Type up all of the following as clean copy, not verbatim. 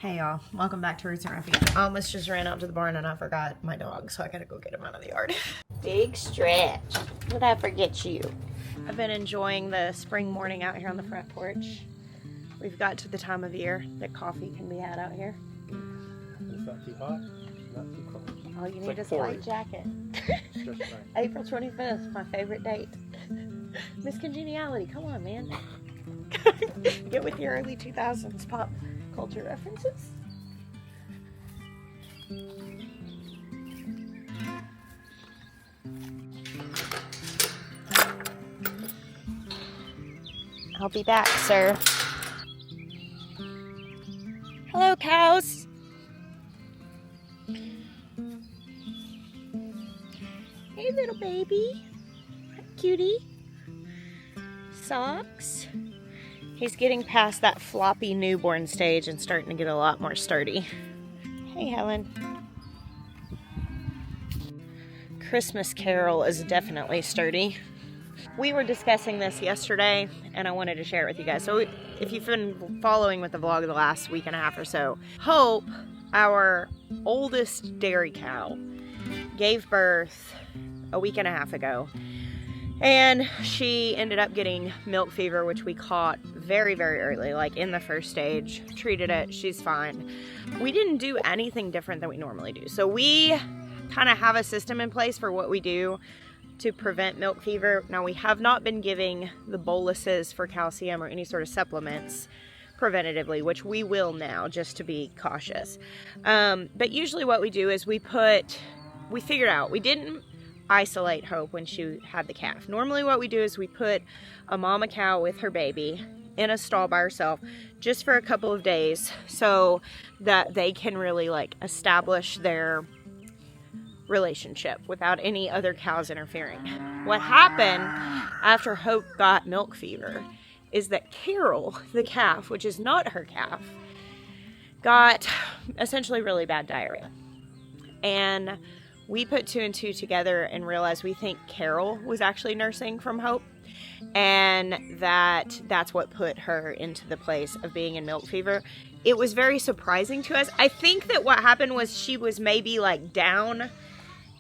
Hey y'all, welcome back to Roots Refuge. I almost just ran out to the barn and I forgot my dog, so I gotta go get him out of the yard. Big stretch. Did I forget you? I've been enjoying the spring morning out here on the front porch. We've got to the time of year that coffee can be had out here. It's not too hot, not too cold. All you It's need like is a 40. light jacket. It's just right. April 25th, my favorite date. Miss Congeniality, come on, man. Get with your early 2000s pop culture references. I'll be back, sir. Hello, cows. Hey, little baby. Cutie. Socks. He's getting past that floppy newborn stage and starting to get a lot more sturdy. Hey, Helen. Christmas Carol is definitely sturdy. We were discussing this yesterday, and I wanted to share it with you guys. So if you've been following with the vlog the last week and a half or so, Hope, our oldest dairy cow, gave birth a week and a half ago. And she ended up getting milk fever, which we caught very, very early, like in the first stage. Treated it, she's fine. We didn't do anything different than we normally do. So we kind of have a system in place for what we do to prevent milk fever. Now, we have not been giving the boluses for calcium or any sort of supplements preventatively, which we will now just to be cautious. But usually what we do is we figured out, we didn't isolate Hope when she had the calf. Normally what we do is we put a mama cow with her baby in a stall by herself just for a couple of days so that they can really like establish their relationship without any other cows interfering. What happened after Hope got milk fever is that Carol, the calf, which is not her calf, got essentially really bad diarrhea. And we put two and two together and realized we think Carol was actually nursing from Hope, and that's what put her into the place of being in milk fever. It was very surprising to us. I think that what happened was she was maybe like down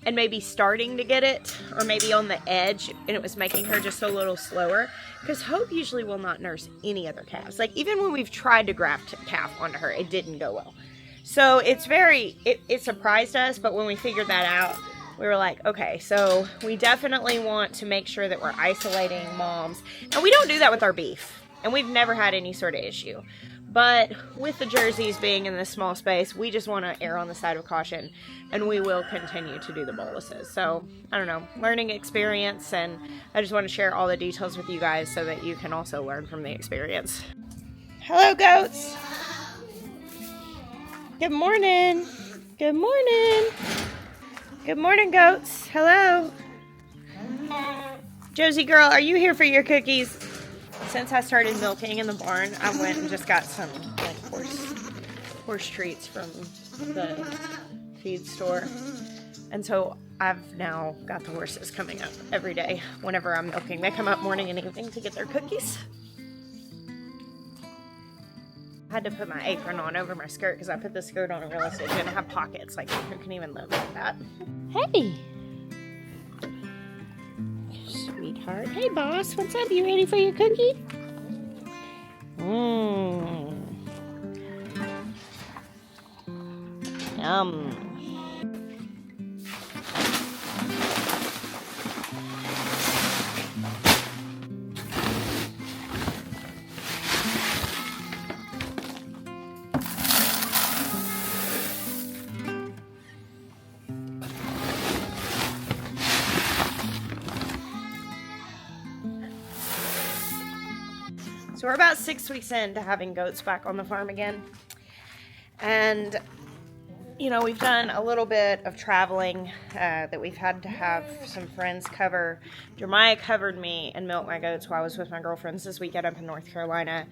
and maybe starting to get it, or maybe on the edge, and it was making her just a little slower, because Hope usually will not nurse any other calves. Like even when we've tried to graft calf onto her, it didn't go well. So it surprised us, but when we figured that out, we were like, okay, so we definitely want to make sure that we're isolating moms. And we don't do that with our beef, and we've never had any sort of issue. But with the jerseys being in this small space, we just want to err on the side of caution, and we will continue to do the boluses. So, I don't know, learning experience, and I just want to share all the details with you guys so that you can also learn from the experience. Hello, goats. Good morning. Good morning. Good morning, goats. Hello. Josie girl, are you here for your cookies? Since I started milking in the barn, I went and just got some like horse treats from the feed store. And so I've now got the horses coming up every day whenever I'm milking. They come up morning and evening to get their cookies. I had to put my apron on over my skirt because I put the skirt on and realized it didn't have pockets. Like, who can even live like that? Hey! Sweetheart. Hey, boss. What's up? You ready for your cookie? Yum. So we're about 6 weeks into having goats back on the farm again. And, you know, we've done a little bit of traveling that we've had to have some friends cover. Jeremiah covered me and milked my goats while I was with my girlfriends this weekend up in North Carolina.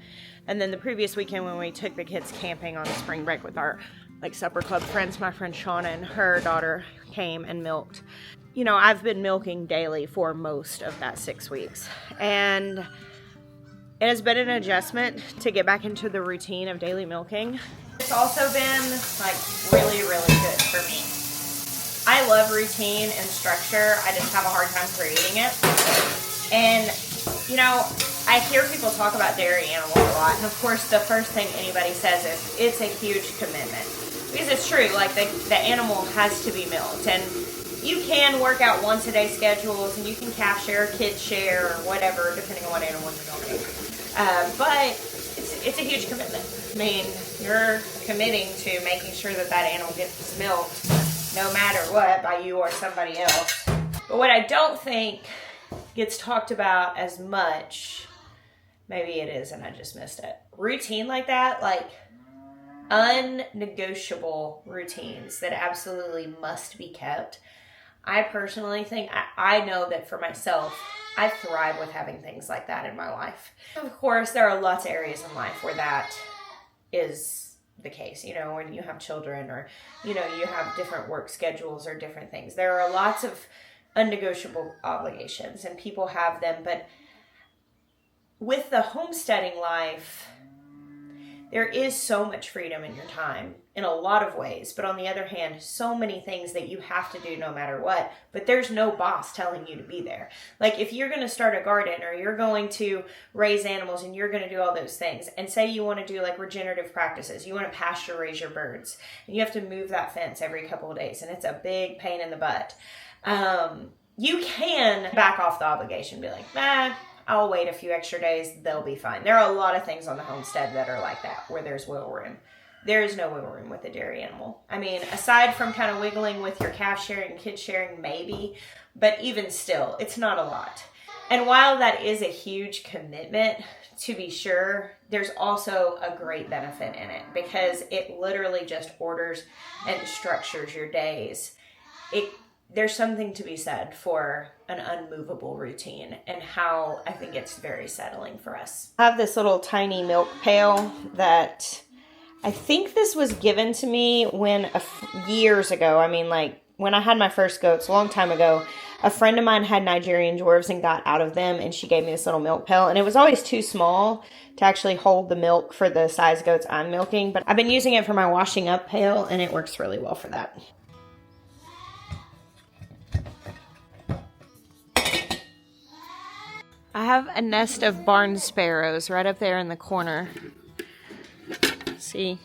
And then the previous weekend when we took the kids camping on spring break with our like supper club friends, my friend Shauna and her daughter came and milked. You know, I've been milking daily for most of that 6 weeks. And it has been an adjustment to get back into the routine of daily milking. It's also been like really, really good for me. I love routine and structure. I just have a hard time creating it. And, you know, I hear people talk about dairy animals a lot. And of course, the first thing anybody says is it's a huge commitment. Because it's true, like the animal has to be milked. And you can work out once a day schedules, and you can calf share, kid share, or whatever, depending on what animal you're going to. But it's a huge commitment. I mean, you're committing to making sure that that animal gets milked no matter what by you or somebody else. But what I don't think gets talked about as much, maybe it is and I just missed it. Routine like that, like unnegotiable routines that absolutely must be kept. I personally think, I know that for myself, I thrive with having things like that in my life. Of course, there are lots of areas in life where that is the case, you know, when you have children or, you know, you have different work schedules or different things. There are lots of unnegotiable obligations and people have them, but with the homesteading life, there is so much freedom in your time in a lot of ways, but on the other hand, so many things that you have to do no matter what, but there's no boss telling you to be there. Like if you're going to start a garden or you're going to raise animals and you're going to do all those things, and say you want to do like regenerative practices, you want to pasture raise your birds, and you have to move that fence every couple of days, and it's a big pain in the butt. You can back off the obligation, be like, I'll wait a few extra days, they'll be fine. There are a lot of things on the homestead that are like that, where there's wiggle room. There is no wiggle room with a dairy animal. I mean, aside from kind of wiggling with your calf sharing and kid sharing, maybe, but even still, it's not a lot. And while that is a huge commitment, to be sure, there's also a great benefit in it, because it literally just orders and structures your days. There's something to be said for an unmovable routine, and how I think it's very settling for us. I have this little tiny milk pail that I think this was given to me when years ago. I mean, like when I had my first goats a long time ago, a friend of mine had Nigerian dwarves and got out of them, and she gave me this little milk pail, and it was always too small to actually hold the milk for the size goats I'm milking, but I've been using it for my washing up pail, and it works really well for that. I have a nest of barn sparrows right up there in the corner. See?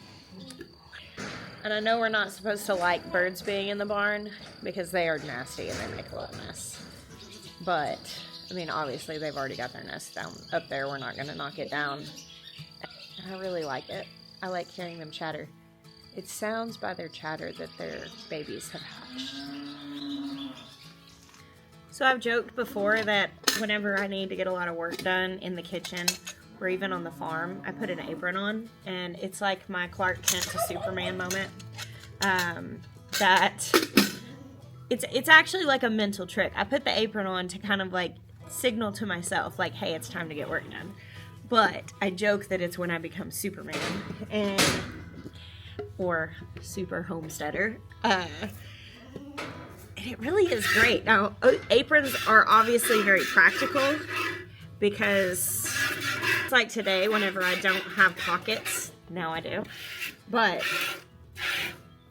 And I know we're not supposed to like birds being in the barn because they are nasty and they make a lot of mess. But, I mean, obviously they've already got their nest down up there. We're not going to knock it down. And I really like it. I like hearing them chatter. It sounds by their chatter that their babies have hatched. So I've joked before that whenever I need to get a lot of work done in the kitchen or even on the farm, I put an apron on, and it's like my Clark Kent to Superman moment. It's actually like a mental trick. I put the apron on to kind of like signal to myself like, hey, it's time to get work done. But I joke that it's when I become Superman or super homesteader. It really is great. Now, aprons are obviously very practical because it's like today, whenever I don't have pockets, now I do, but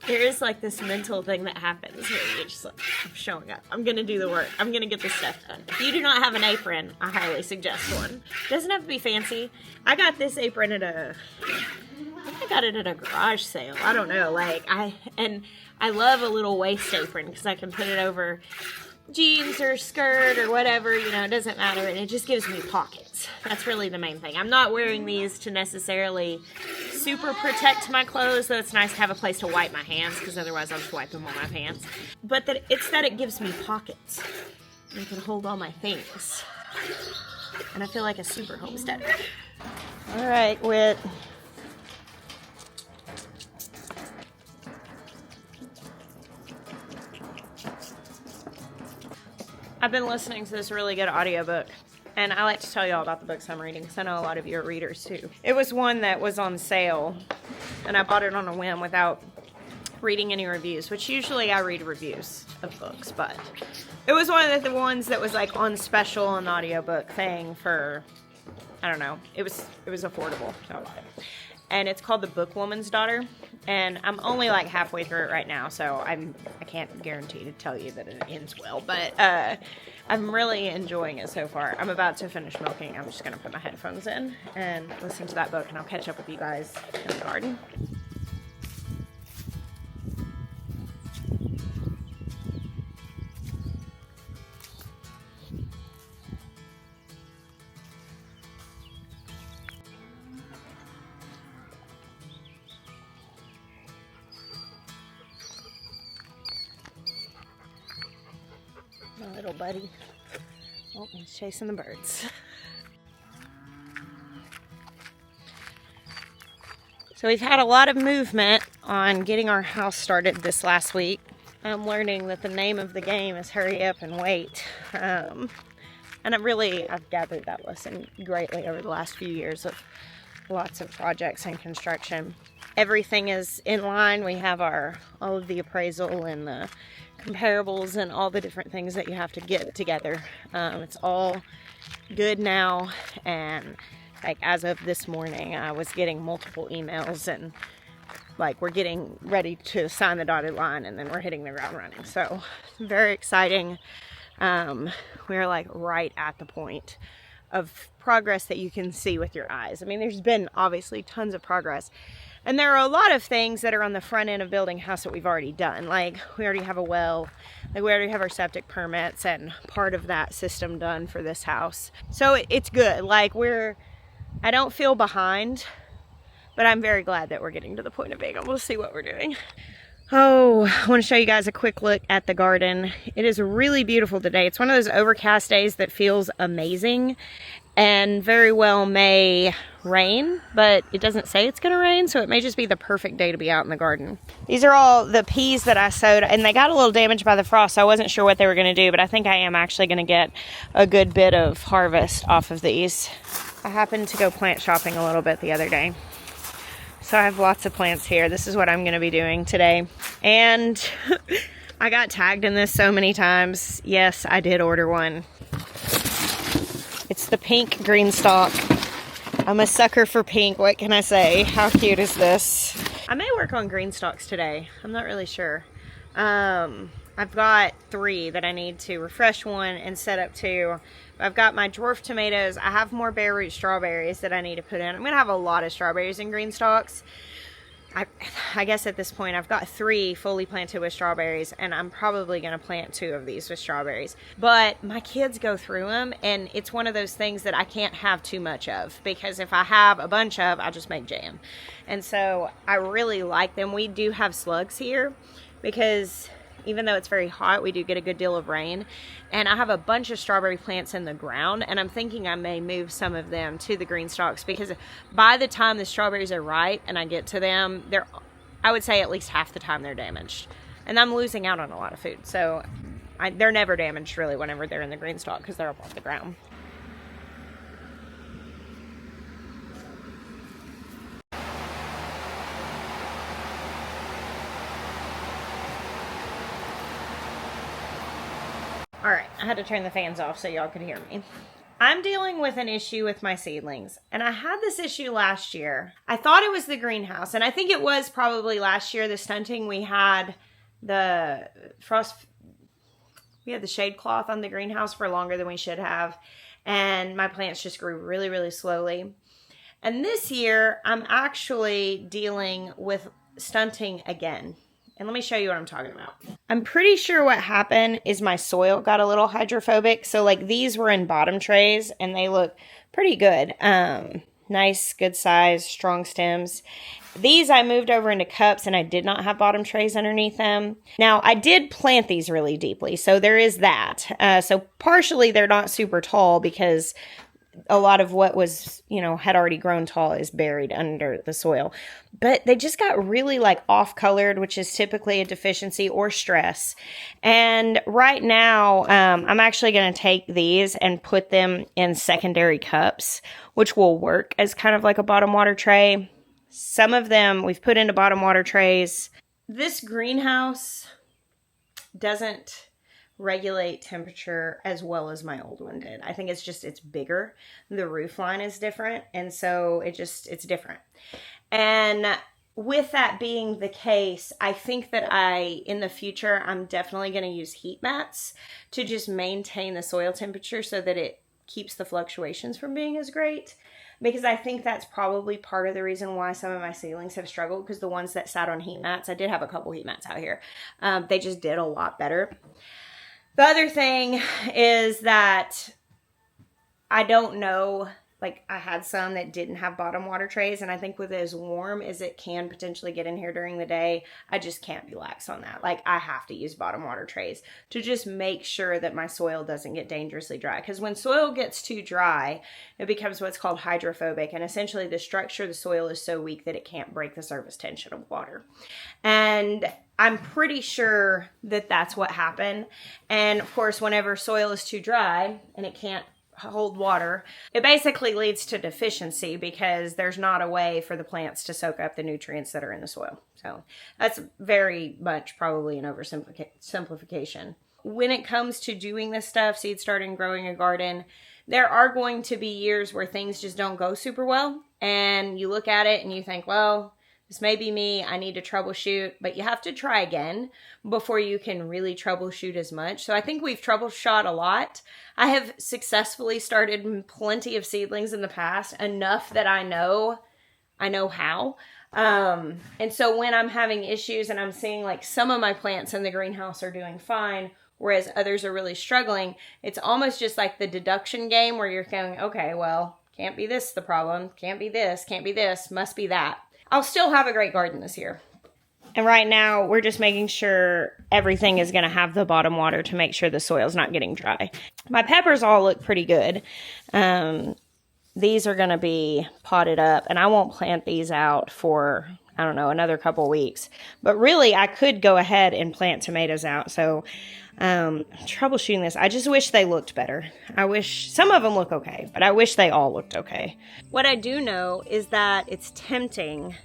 there is like this mental thing that happens where you're just like, I'm showing up, I'm going to do the work, I'm going to get this stuff done. If you do not have an apron, I highly suggest one. It doesn't have to be fancy. I got this apron at I got it at a garage sale. I don't know, I love a little waist apron because I can put it over jeans or skirt or whatever, you know, it doesn't matter, and it just gives me pockets. That's really the main thing. I'm not wearing these to necessarily super protect my clothes, though it's nice to have a place to wipe my hands because otherwise I'll just wipe them on my pants. But that it gives me pockets and I can hold all my things. And I feel like a super homesteader. All right, Whit. I've been listening to this really good audiobook, and I like to tell y'all about the books I'm reading because I know a lot of you are readers too. It was one that was on sale, and I bought it on a whim without reading any reviews, which usually I read reviews of books, but it was one of the ones that was like on special on the audiobook thing for, I don't know, it was affordable, so I bought it. and it's called The Bookwoman's Daughter. And I'm only like halfway through it right now, so I can't guarantee to tell you that it ends well, but I'm really enjoying it so far. I'm about to finish milking. I'm just gonna put my headphones in and listen to that book, and I'll catch up with you guys in the garden. My little buddy. Oh, he's chasing the birds. So we've had a lot of movement on getting our house started this last week. I'm learning that the name of the game is hurry up and wait. And I've gathered that lesson greatly over the last few years of lots of projects and construction. Everything is in line. We have all of the appraisal and the comparables and all the different things that you have to get together. It's all good now, and like as of this morning I was getting multiple emails, and like we're getting ready to sign the dotted line, and then we're hitting the ground running. So very exciting. We're like right at the point of progress that you can see with your eyes. I mean, there's been obviously tons of progress, and there are a lot of things that are on the front end of building a house that we've already done. Like we already have a well, like we already have our septic permits and part of that system done for this house. So it's good. Like I don't feel behind, but I'm very glad that we're getting to the point of being able to see what we're doing. Oh, I want to show you guys a quick look at the garden. It is really beautiful today. It's one of those overcast days that feels amazing, and very well may rain, but it doesn't say it's going to rain, so it may just be the perfect day to be out in the garden. These are all the peas that I sowed, and they got a little damaged by the frost, so I wasn't sure what they were going to do, but I think I am actually going to get a good bit of harvest off of these. I happened to go plant shopping a little bit the other day, so I have lots of plants here. This is what I'm going to be doing today. And I got tagged in this so many times. Yes, I did order one. It's the pink green stalk. I'm a sucker for pink. What can I say? How cute is this? I may work on green stalks today. I'm not really sure. I've got 3 that I need to refresh 1 and set up 2. I've got my dwarf tomatoes. I have more bare root strawberries that I need to put in. I'm going to have a lot of strawberries and green stalks. I guess at this point I've got 3 fully planted with strawberries, and I'm probably going to plant 2 of these with strawberries. But my kids go through them, and it's one of those things that I can't have too much of, because if I have a bunch of, I'll just make jam. And so I really like them. We do have slugs here because even though it's very hot, we do get a good deal of rain. And I have a bunch of strawberry plants in the ground, and I'm thinking I may move some of them to the green stalks, because by the time the strawberries are ripe and I get to them, I would say at least half the time they're damaged. And I'm losing out on a lot of food. So they're never damaged really whenever they're in the green stalk, because they're up off the ground. Alright, I had to turn the fans off so y'all could hear me. I'm dealing with an issue with my seedlings, and I had this issue last year. I thought it was the greenhouse, and I think it was probably last year, the stunting. We had the shade cloth on the greenhouse for longer than we should have, and my plants just grew really, really slowly. And this year, I'm actually dealing with stunting again. And let me show you what I'm talking about. I'm pretty sure what happened is my soil got a little hydrophobic. So like these were in bottom trays and they look pretty good. Nice, good size, strong stems. These I moved over into cups and I did not have bottom trays underneath them. Now I did plant these really deeply, so there is that. So partially they're not super tall because a lot of what was, had already grown tall is buried under the soil. But they just got really like off colored, which is typically a deficiency or stress. And right now, I'm actually going to take these and put them in secondary cups, which will work as kind of like a bottom water tray. Some of them we've put into bottom water trays. This greenhouse doesn't regulate temperature as well as my old one did. I think it's bigger. The roof line is different, and so it's different. And with that being the case, I think that in the future, I'm definitely going to use heat mats to just maintain the soil temperature so that it keeps the fluctuations from being as great. Because I think that's probably part of the reason why some of my seedlings have struggled, because the ones that sat on heat mats, I did have a couple heat mats out here, they just did a lot better. The other thing is that I don't know, like I had some that didn't have bottom water trays, and I think with as warm as it can potentially get in here during the day, I just can't be lax on that. Like I have to use bottom water trays to just make sure that my soil doesn't get dangerously dry. Because when soil gets too dry, it becomes what's called hydrophobic, and essentially the structure of the soil is so weak that it can't break the surface tension of water. And I'm pretty sure that that's what happened. And of course, whenever soil is too dry and it can't hold water, it basically leads to deficiency because there's not a way for the plants to soak up the nutrients that are in the soil. So that's very much probably an oversimplification. When it comes to doing this stuff, seed starting, growing a garden, there are going to be years where things just don't go super well. And you look at it and you think, well, this may be me, I need to troubleshoot, but you have to try again before you can really troubleshoot as much. So I think we've troubleshot a lot. I have successfully started plenty of seedlings in the past, enough that I know how. And so when I'm having issues and I'm seeing like some of my plants in the greenhouse are doing fine, whereas others are really struggling, it's almost just like the deduction game where you're going, okay, well, can't be this the problem, can't be this, must be that. I'll still have a great garden this year. And right now, we're just making sure everything is going to have the bottom water to make sure the soil's not getting dry. My peppers all look pretty good. These are going to be potted up, and I won't plant these out for, I don't know, another couple weeks. But really, I could go ahead and plant tomatoes out. So, troubleshooting this, I just wish they looked better. I wish some of them look okay, but I wish they all looked okay. What I do know is that it's tempting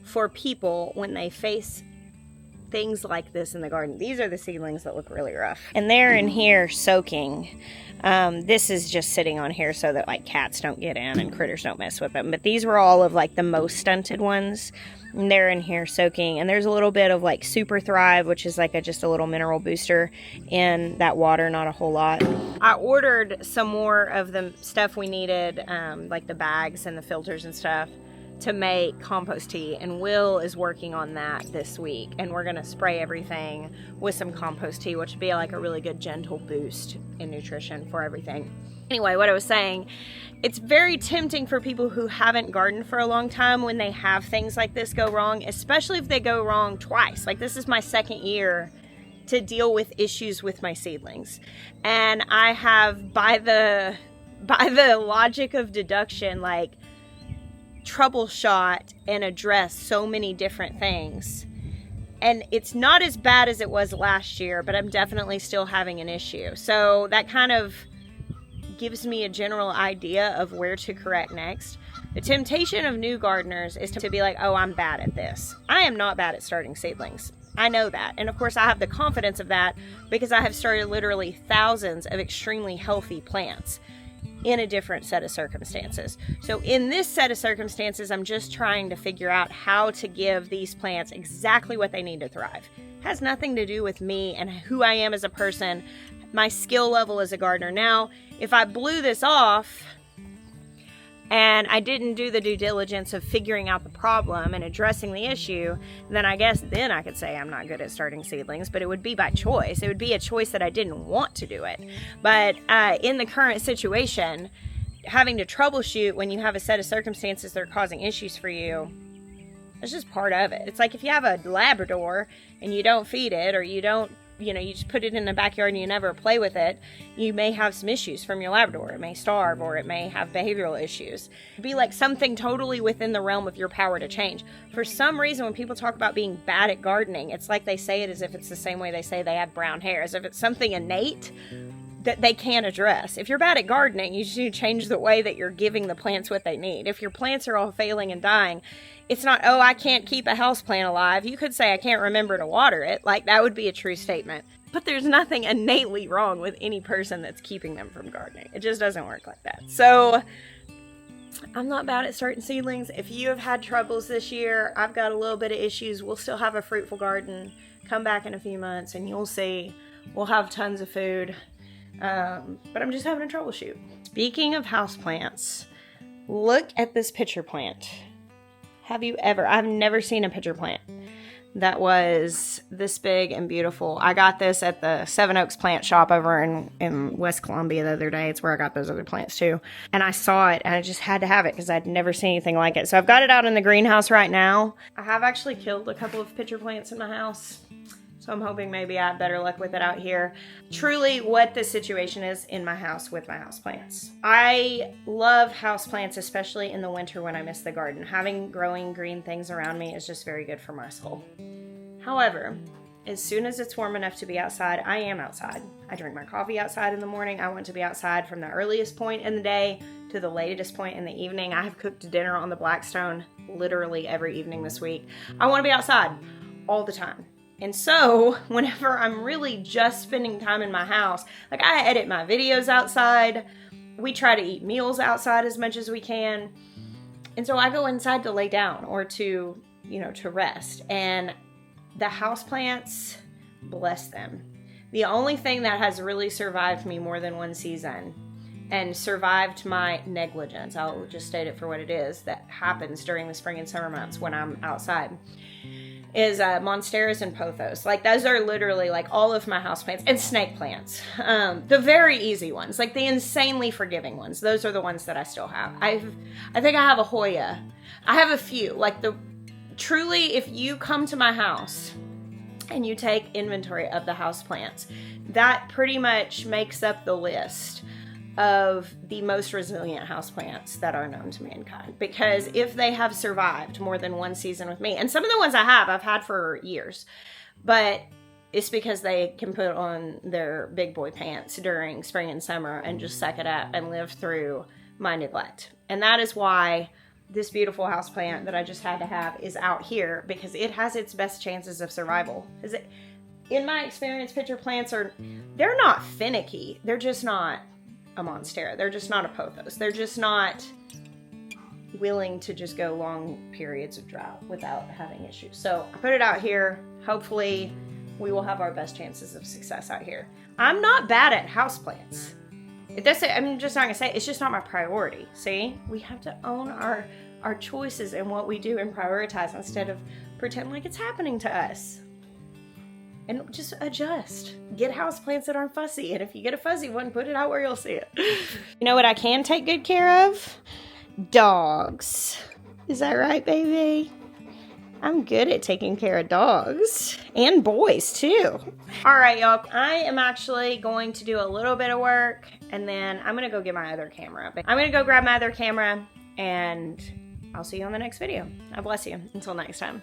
for people when they face things like this in the garden. These are the seedlings that look really rough, and they're in here soaking. This is just sitting on here so that like cats don't get in and critters don't mess with them. But these were all of like the most stunted ones. And they're in here soaking, and there's a little bit of like Super Thrive, which is like just a little mineral booster in that water, not a whole lot. I ordered some more of the stuff we needed, like the bags and the filters and stuff, to make compost tea, and Will is working on that this week, and we're gonna spray everything with some compost tea, which would be like a really good gentle boost in nutrition for everything. Anyway, what I was saying, it's very tempting for people who haven't gardened for a long time when they have things like this go wrong, especially if they go wrong twice. Like this is my second year to deal with issues with my seedlings. And I have, by the logic of deduction, like troubleshot and address so many different things. And it's not as bad as it was last year, but I'm definitely still having an issue. So that kind of gives me a general idea of where to correct next. The temptation of new gardeners is to be like, oh, I'm bad at this. I am not bad at starting seedlings. I know that. And of course, I have the confidence of that because I have started literally thousands of extremely healthy plants in a different set of circumstances. So in this set of circumstances, I'm just trying to figure out how to give these plants exactly what they need to thrive. It has nothing to do with me and who I am as a person, my skill level as a gardener. Now, if I blew this off and I didn't do the due diligence of figuring out the problem and addressing the issue, then I guess then I could say I'm not good at starting seedlings, but it would be by choice. It would be a choice that I didn't want to do it. But in the current situation, having to troubleshoot when you have a set of circumstances that are causing issues for you, it's just part of it. It's like if you have a Labrador and you don't feed it, or you don't, you just put it in the backyard and you never play with it, you may have some issues from your Labrador. It may starve, or it may have behavioral issues. It'd be like something totally within the realm of your power to change. For some reason, when people talk about being bad at gardening, it's like they say it as if it's the same way they say they have brown hair, as if it's something innate that they can't address. If you're bad at gardening, you just need to change the way that you're giving the plants what they need. If your plants are all failing and dying, it's not, oh, I can't keep a houseplant alive. You could say, I can't remember to water it. Like, that would be a true statement. But there's nothing innately wrong with any person that's keeping them from gardening. It just doesn't work like that. So, I'm not bad at starting seedlings. If you have had troubles this year, I've got a little bit of issues. We'll still have a fruitful garden. Come back in a few months and you'll see we'll have tons of food. But I'm just having a troubleshoot. Speaking of houseplants, look at this pitcher plant. I've never seen a pitcher plant that was this big and beautiful. I got this at the Seven Oaks plant shop over in West Columbia the other day. It's where I got those other plants too. And I saw it and I just had to have it because I'd never seen anything like it. So I've got it out in the greenhouse right now. I have actually killed a couple of pitcher plants in my house. So I'm hoping maybe I have better luck with it out here. Truly what the situation is in my house with my houseplants. I love houseplants, especially in the winter when I miss the garden. Having growing green things around me is just very good for my soul. However, as soon as it's warm enough to be outside, I am outside. I drink my coffee outside in the morning. I want to be outside from the earliest point in the day to the latest point in the evening. I have cooked dinner on the Blackstone literally every evening this week. I want to be outside all the time. And so, whenever I'm really just spending time in my house, like I edit my videos outside, we try to eat meals outside as much as we can. And so I go inside to lay down or to, to rest. And the houseplants, bless them. The only thing that has really survived me more than one season and survived my negligence, I'll just state it for what it is, that happens during the spring and summer months when I'm outside, is monsteras and pothos. Like those are literally like all of my houseplants, and snake plants. The very easy ones, like the insanely forgiving ones. Those are the ones that I still have. I think I have a Hoya. I have a few. Like truly, if you come to my house and you take inventory of the houseplants, that pretty much makes up the list of the most resilient houseplants that are known to mankind. Because if they have survived more than one season with me, and some of the ones I've had for years, but it's because they can put on their big boy pants during spring and summer and just suck it up and live through my neglect. And that is why this beautiful houseplant that I just had to have is out here, because it has its best chances of survival. In my experience, pitcher plants they're not finicky. They're just not a monstera. They're just not a pothos. They're just not willing to just go long periods of drought without having issues. So I put it out here. Hopefully we will have our best chances of success out here. I'm not bad at houseplants. I'm just not gonna say it's just not my priority. See, we have to own our choices and what we do and prioritize instead of pretend like it's happening to us. And just adjust. Get houseplants that aren't fussy. And if you get a fuzzy one, put it out where you'll see it. You know what I can take good care of? Dogs. Is that right, baby? I'm good at taking care of dogs. And boys, too. All right, y'all. I am actually going to do a little bit of work. And then I'm going to go get my other camera. I'm going to go grab my other camera. And I'll see you on the next video. I bless you. Until next time.